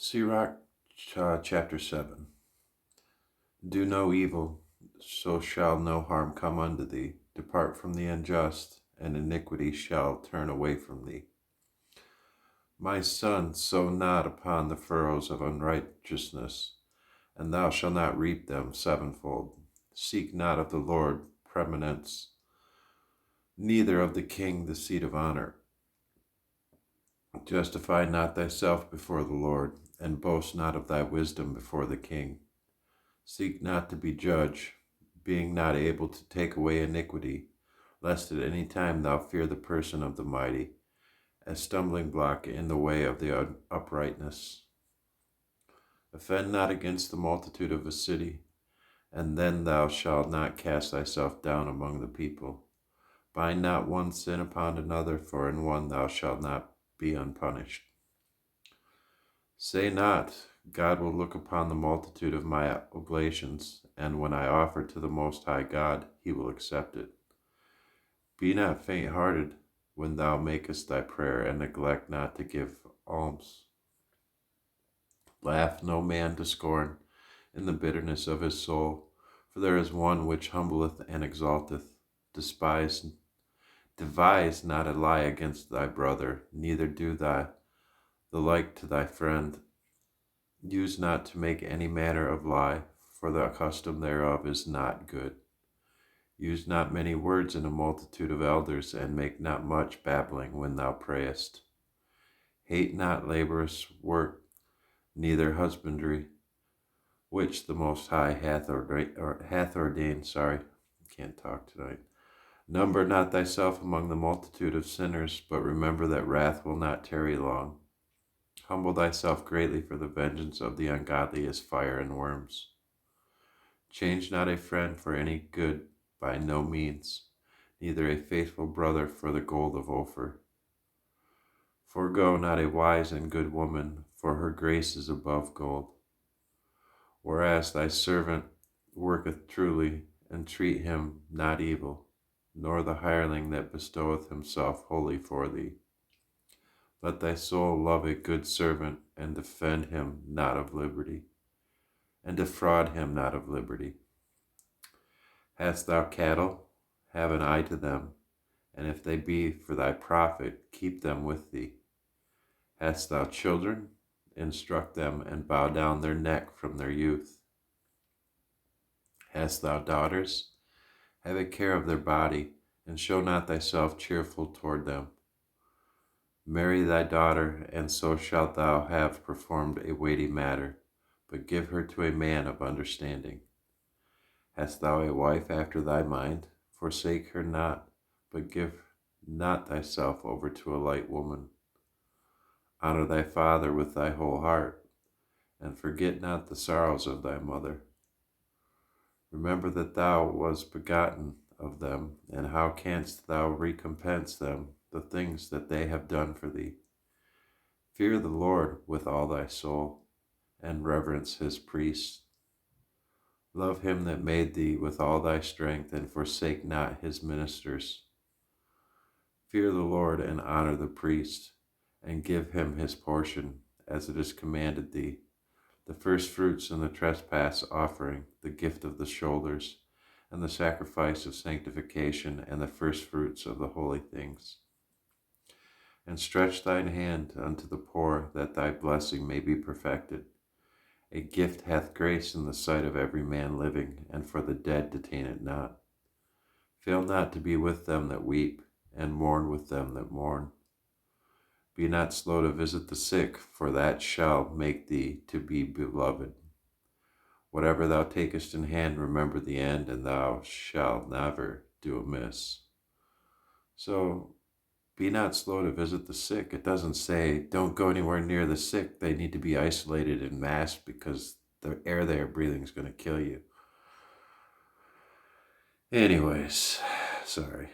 Sirach chapter 7. Do no evil, so shall no harm come unto thee. Depart from the unjust, and iniquity shall turn away from thee. My son, sow not upon the furrows of unrighteousness, and thou shalt not reap them sevenfold. Seek not of the Lord preeminence, neither of the king the seat of honor. Justify not thyself before the Lord, and boast not of thy wisdom before the king. Seek not to be judge, being not able to take away iniquity, lest at any time thou fear the person of the mighty, a stumbling block in the way of the uprightness. Offend not against the multitude of a city, and then thou shalt not cast thyself down among the people. Bind not one sin upon another, for in one thou shalt not be unpunished. Say not, God will look upon the multitude of my oblations, and when I offer to the Most High God, he will accept it. Be not faint-hearted when thou makest thy prayer, and neglect not to give alms. Laugh no man to scorn in the bitterness of his soul, for there is one which humbleth and exalteth. Devise not a lie against thy brother, neither do the like to thy friend. Use not to make any manner of lie, for the custom thereof is not good. Use not many words in a multitude of elders, and make not much babbling when thou prayest. Hate not laborious work, neither husbandry, which the Most High hath ordained. Can't talk tonight. Number not thyself among the multitude of sinners, but remember that wrath will not tarry long. Humble thyself greatly, for the vengeance of the ungodly is fire and worms. Change not a friend for any good by no means, neither a faithful brother for the gold of Ophir. Forego not a wise and good woman, for her grace is above gold. Whereas thy servant worketh truly, entreat him not evil, nor the hireling that bestoweth himself wholly for thee. Let thy soul love a good servant, and defend him not of liberty, and defraud him not of liberty. Hast thou cattle? Have an eye to them, and if they be for thy profit, keep them with thee. Hast thou children? Instruct them, and bow down their neck from their youth. Hast thou daughters? Have a care of their body, and show not thyself cheerful toward them. Marry thy daughter, and so shalt thou have performed a weighty matter, but give her to a man of understanding. Hast thou a wife after thy mind? Forsake her not, but give not thyself over to a light woman. Honor thy father with thy whole heart, and forget not the sorrows of thy mother. Remember that thou wast begotten of them, and how canst thou recompense them the things that they have done for thee? Fear the Lord with all thy soul, and reverence his priests. Love him that made thee with all thy strength, and forsake not his ministers. Fear the Lord, and honor the priest, and give him his portion, as it is commanded thee, the first fruits and the trespass offering, the gift of the shoulders, and the sacrifice of sanctification, and the first fruits of the holy things. And stretch thine hand unto the poor, that thy blessing may be perfected. A gift hath grace in the sight of every man living, and for the dead detain it not. Fail not to be with them that weep, and mourn with them that mourn. Be not slow to visit the sick, for that shall make thee to be beloved. Whatever thou takest in hand, remember the end, and thou shalt never do amiss. So, be not slow to visit the sick. It doesn't say don't go anywhere near the sick. They need to be isolated and masked because the air they are breathing is going to kill you. Anyways, sorry.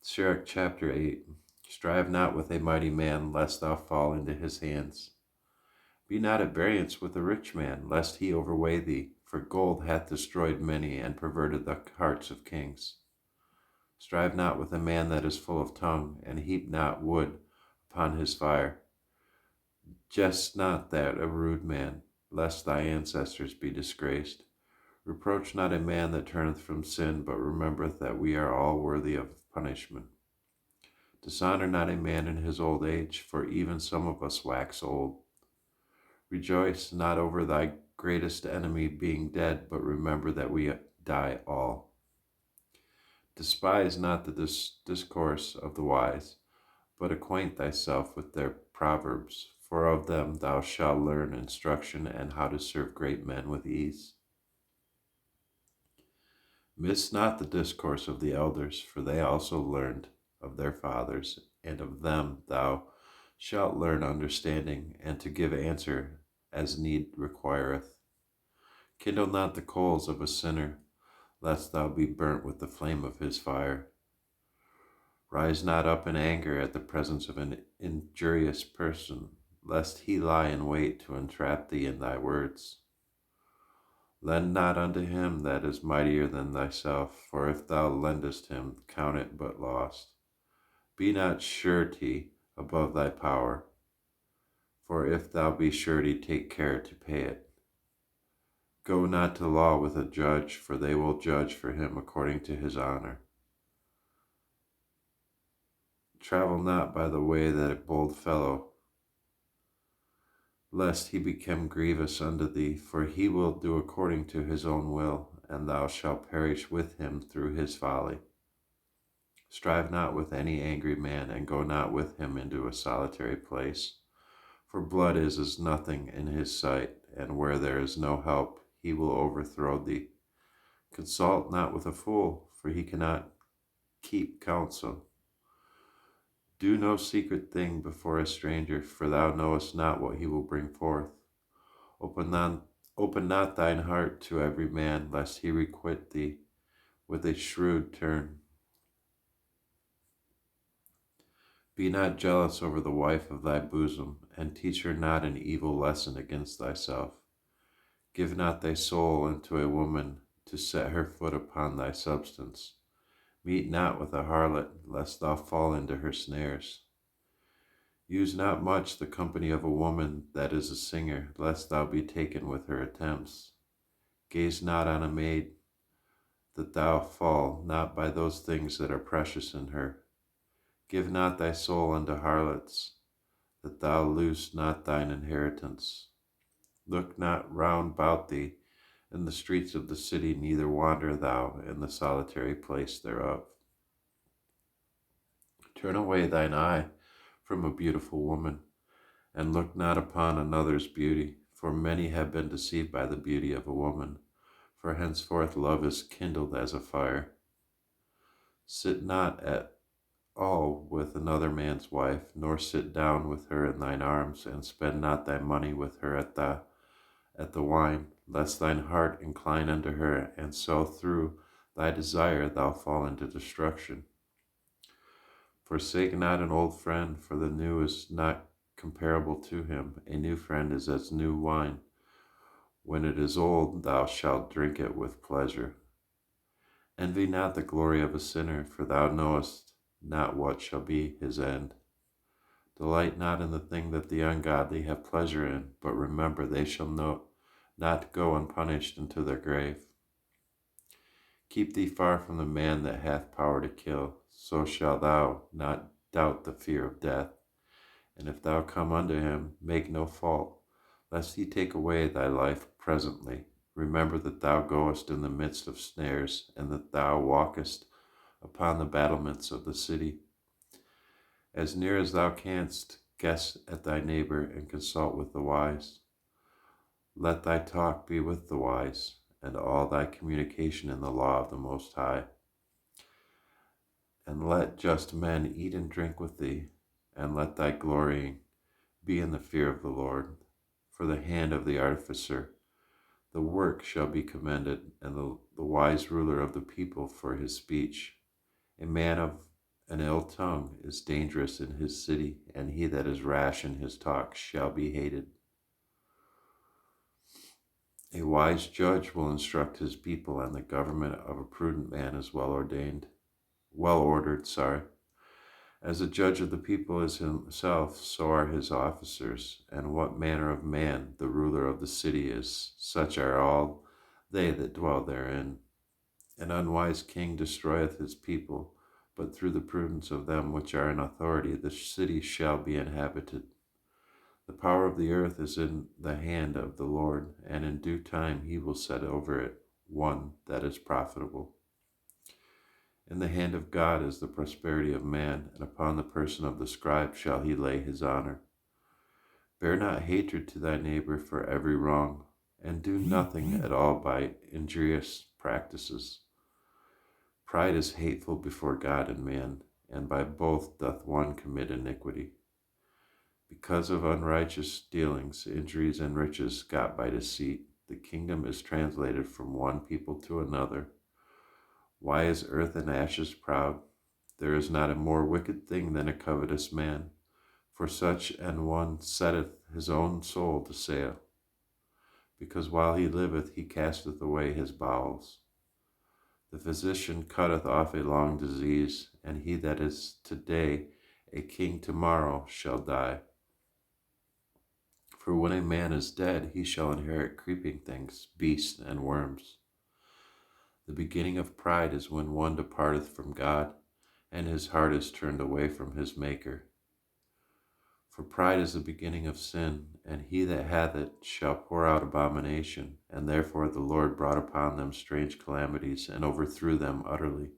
Sirach chapter 8. Strive not with a mighty man, lest thou fall into his hands. Be not at variance with a rich man, lest he overweigh thee, for gold hath destroyed many, and perverted the hearts of kings. Strive not with a man that is full of tongue, and heap not wood upon his fire. Jest not that a rude man, lest thy ancestors be disgraced. Reproach not a man that turneth from sin, but remembereth that we are all worthy of punishment. Dishonor not a man in his old age, for even some of us wax old. Rejoice not over thy greatest enemy being dead, but remember that we die all. Despise not the discourse of the wise, but acquaint thyself with their proverbs, for of them thou shalt learn instruction and how to serve great men with ease. Miss not the discourse of the elders, for they also learned of their fathers, and of them thou shalt learn understanding, and to give answer as need requireth. Kindle not the coals of a sinner, lest thou be burnt with the flame of his fire. Rise not up in anger at the presence of an injurious person, lest he lie in wait to entrap thee in thy words. Lend not unto him that is mightier than thyself, for if thou lendest him, count it but lost. Be not surety above thy power, for if thou be surety, take care to pay it. Go not to law with a judge, for they will judge for him according to his honor. Travel not by the way that a bold fellow, lest he become grievous unto thee, for he will do according to his own will, and thou shalt perish with him through his folly. Strive not with any angry man, and go not with him into a solitary place, for blood is as nothing in his sight, and where there is no help, he will overthrow thee. Consult not with a fool, for he cannot keep counsel. Do no secret thing before a stranger, for thou knowest not what he will bring forth. Open not thine heart to every man, lest he requite thee with a shrewd turn. Be not jealous over the wife of thy bosom, and teach her not an evil lesson against thyself. Give not thy soul unto a woman to set her foot upon thy substance. Meet not with a harlot, lest thou fall into her snares. Use not much the company of a woman that is a singer, lest thou be taken with her attempts. Gaze not on a maid, that thou fall not by those things that are precious in her. Give not thy soul unto harlots, that thou lose not thine inheritance. Look not round about thee in the streets of the city, neither wander thou in the solitary place thereof. Turn away thine eye from a beautiful woman, and look not upon another's beauty, for many have been deceived by the beauty of a woman, for henceforth love is kindled as a fire. Sit not at all with another man's wife, nor sit down with her in thine arms, and spend not thy money with her at the wine, lest thine heart incline unto her, and so through thy desire thou fall into destruction. Forsake not an old friend, for the new is not comparable to him. A new friend is as new wine. When it is old, thou shalt drink it with pleasure. Envy not the glory of a sinner, for thou knowest not what shall be his end. Delight not in the thing that the ungodly have pleasure in, but remember they shall not go unpunished into their grave. Keep thee far from the man that hath power to kill, so shalt thou not doubt the fear of death. And if thou come unto him, make no fault, lest he take away thy life presently. Remember that thou goest in the midst of snares, and that thou walkest upon the battlements of the city. As near as thou canst, guess at thy neighbor, and consult with the wise. Let thy talk be with the wise, and all thy communication in the law of the Most High. And let just men eat and drink with thee, and let thy glorying be in the fear of the Lord. For the hand of the artificer, the work shall be commended, and the wise ruler of the people for his speech. A man of an ill tongue is dangerous in his city, and he that is rash in his talk shall be hated. A wise judge will instruct his people, and the government of a prudent man is well ordered, As a judge of the people is himself, so are his officers. And what manner of man the ruler of the city is, such are all they that dwell therein. An unwise king destroyeth his people, but through the prudence of them which are in authority the city shall be inhabited. The power of the earth is in the hand of the Lord, and in due time he will set over it one that is profitable. In the hand of God is the prosperity of man, and upon the person of the scribe shall he lay his honor. Bear not hatred to thy neighbor for every wrong, and do nothing at all by injurious practices. Pride is hateful before God and man, and by both doth one commit iniquity. Because of unrighteous dealings, injuries, and riches got by deceit, the kingdom is translated from one people to another. Why is earth and ashes proud? There is not a more wicked thing than a covetous man, for such an one setteth his own soul to sale, because while he liveth he casteth away his bowels. The physician cutteth off a long disease, and he that is today a king tomorrow shall die. For when a man is dead, he shall inherit creeping things, beasts, and worms. The beginning of pride is when one departeth from God, and his heart is turned away from his Maker. For pride is the beginning of sin, and he that hath it shall pour out abomination, and therefore the Lord brought upon them strange calamities, and overthrew them utterly.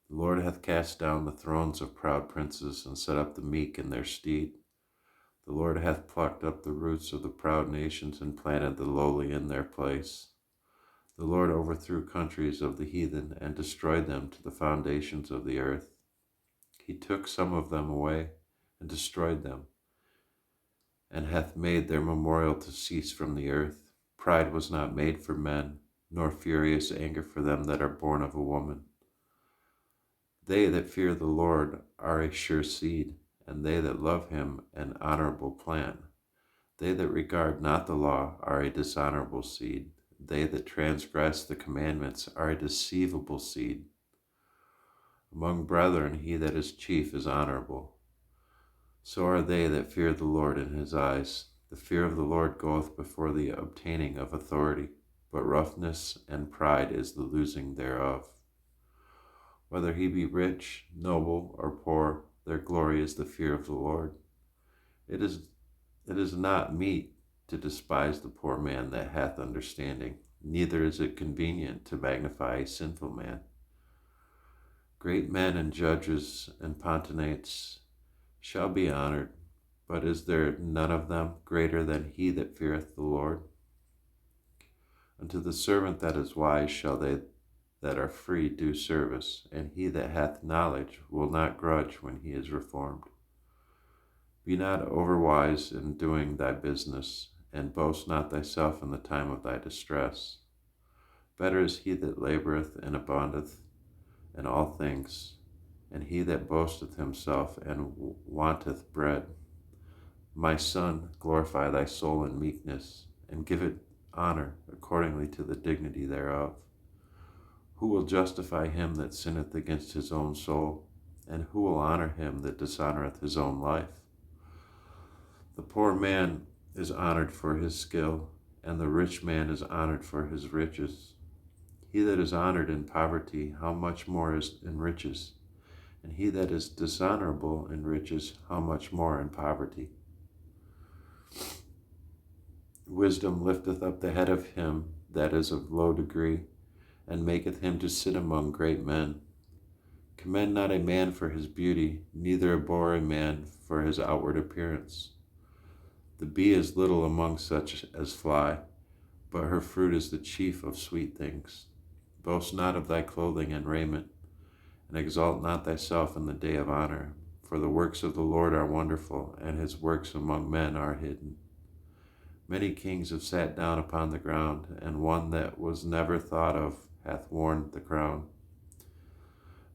The Lord hath cast down the thrones of proud princes, and set up the meek in their stead. The Lord hath plucked up the roots of the proud nations, and planted the lowly in their place. The Lord overthrew countries of the heathen, and destroyed them to the foundations of the earth. He took some of them away, and destroyed them, and hath made their memorial to cease from the earth. Pride was not made for men, nor furious anger for them that are born of a woman. They that fear the Lord are a sure seed, and they that love him an honorable plant. They that regard not the law are a dishonorable seed. They that transgress the commandments are a deceivable seed. Among brethren he that is chief is honorable. So are they that fear the Lord in his eyes. The fear of the Lord goeth before the obtaining of authority, but roughness and pride is the losing thereof. Whether he be rich, noble, or poor, their glory is the fear of the Lord. It is not meet to despise the poor man that hath understanding, neither is it convenient to magnify a sinful man. Great men and judges and potentates shall be honored, but is there none of them greater than he that feareth the Lord? Unto the servant that is wise shall they that are free do service, and he that hath knowledge will not grudge when he is reformed. Be not overwise in doing thy business, and boast not thyself in the time of thy distress. Better is he that laboureth and aboundeth in all things, and he that boasteth himself and wanteth bread. My son, glorify thy soul in meekness, and give it honor accordingly to the dignity thereof. Who will justify him that sinneth against his own soul? And who will honor him that dishonoureth his own life? The poor man is honoured for his skill, and the rich man is honoured for his riches. He that is honoured in poverty, how much more is in riches? And he that is dishonourable in riches, how much more in poverty? Wisdom lifteth up the head of him that is of low degree, and maketh him to sit among great men. Commend not a man for his beauty, neither abhor a man for his outward appearance. The bee is little among such as fly, but her fruit is the chief of sweet things. Boast not of thy clothing and raiment, and exalt not thyself in the day of honor, for the works of the Lord are wonderful, and his works among men are hidden. Many kings have sat down upon the ground, and one that was never thought of hath worn the crown.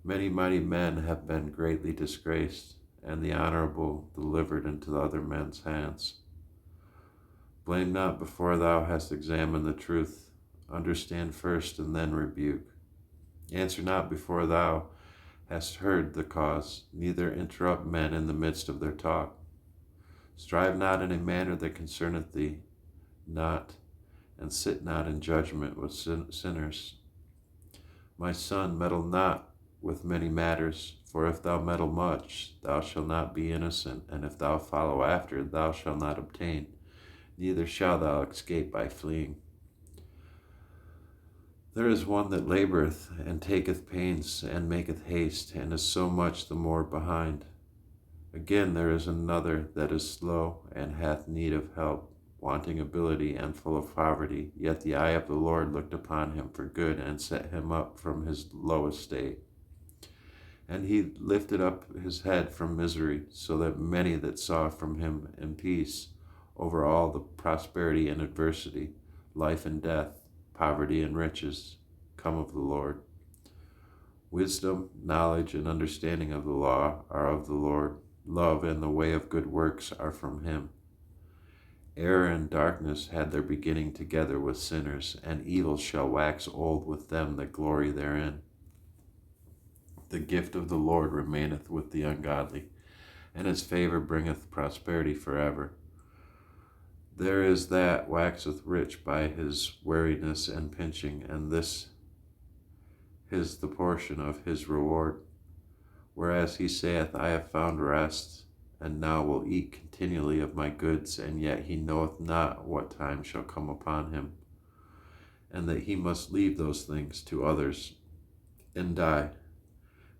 Many mighty men have been greatly disgraced, and the honorable delivered into other men's hands. Blame not before thou hast examined the truth. Understand first, and then rebuke. Answer not before thou hast heard the cause, neither interrupt men in the midst of their talk. Strive not in a matter that concerneth thee not, and sit not in judgment with sinners. My son, meddle not with many matters, for if thou meddle much, thou shalt not be innocent, and if thou follow after, thou shalt not obtain, neither shalt thou escape by fleeing. There is one that laboureth, and taketh pains, and maketh haste, and is so much the more behind. Again there is another that is slow, and hath need of help, wanting ability, and full of poverty. Yet the eye of the Lord looked upon him for good, and set him up from his low estate. And he lifted up his head from misery, so that many that saw from him in peace, over all the prosperity and adversity, life and death, poverty and riches, come of the Lord. Wisdom, knowledge, and understanding of the law are of the Lord. Love and the way of good works are from him. Error and darkness had their beginning together with sinners, and evil shall wax old with them that glory therein. The gift of the Lord remaineth with the ungodly, and his favor bringeth prosperity forever. There is that waxeth rich by his weariness and pinching, and this is the portion of his reward. Whereas he saith, I have found rest, and now will eat continually of my goods, and yet he knoweth not what time shall come upon him, and that he must leave those things to others, and die.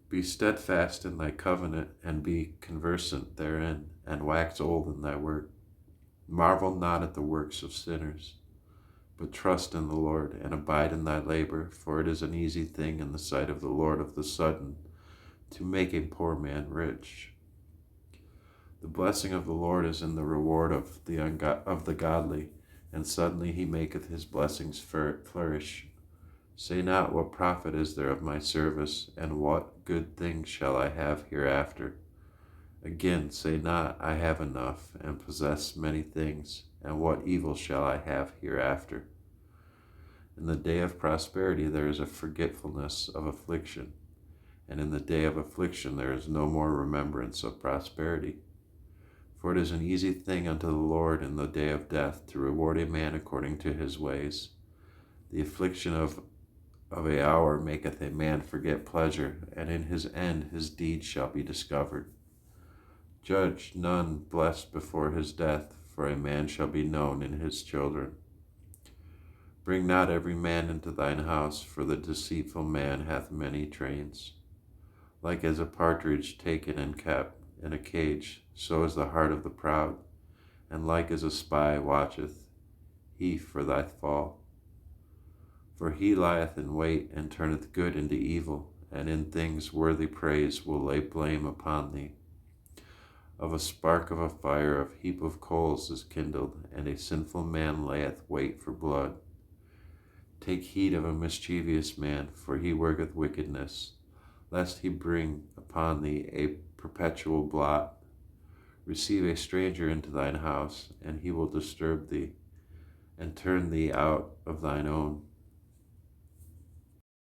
Be steadfast in thy covenant, and be conversant therein, and wax old in thy work. Marvel not at the works of sinners, but trust in the Lord, and abide in thy labor, for it is an easy thing in the sight of the Lord of the sudden to make a poor man rich. The blessing of the Lord is in the reward of the godly, and suddenly he maketh his blessings flourish. Say not, what profit is there of my service, and what good things shall I have hereafter? Again, say not, I have enough, and possess many things, and what evil shall I have hereafter? In the day of prosperity there is a forgetfulness of affliction, and in the day of affliction there is no more remembrance of prosperity. For it is an easy thing unto the Lord in the day of death to reward a man according to his ways. The affliction of an hour maketh a man forget pleasure, and in his end his deeds shall be discovered. Judge none blessed before his death, for a man shall be known in his children. Bring not every man into thine house, for the deceitful man hath many trains. Like as a partridge taken and kept in a cage, so is the heart of the proud, and like as a spy watcheth he for thy fall. For he lieth in wait, and turneth good into evil, and in things worthy praise will lay blame upon thee. Of a spark of a fire, of heap of coals is kindled, and a sinful man layeth wait for blood. Take heed of a mischievous man, for he worketh wickedness, lest he bring upon thee a perpetual blot. Receive a stranger into thine house, and he will disturb thee, and turn thee out of thine own.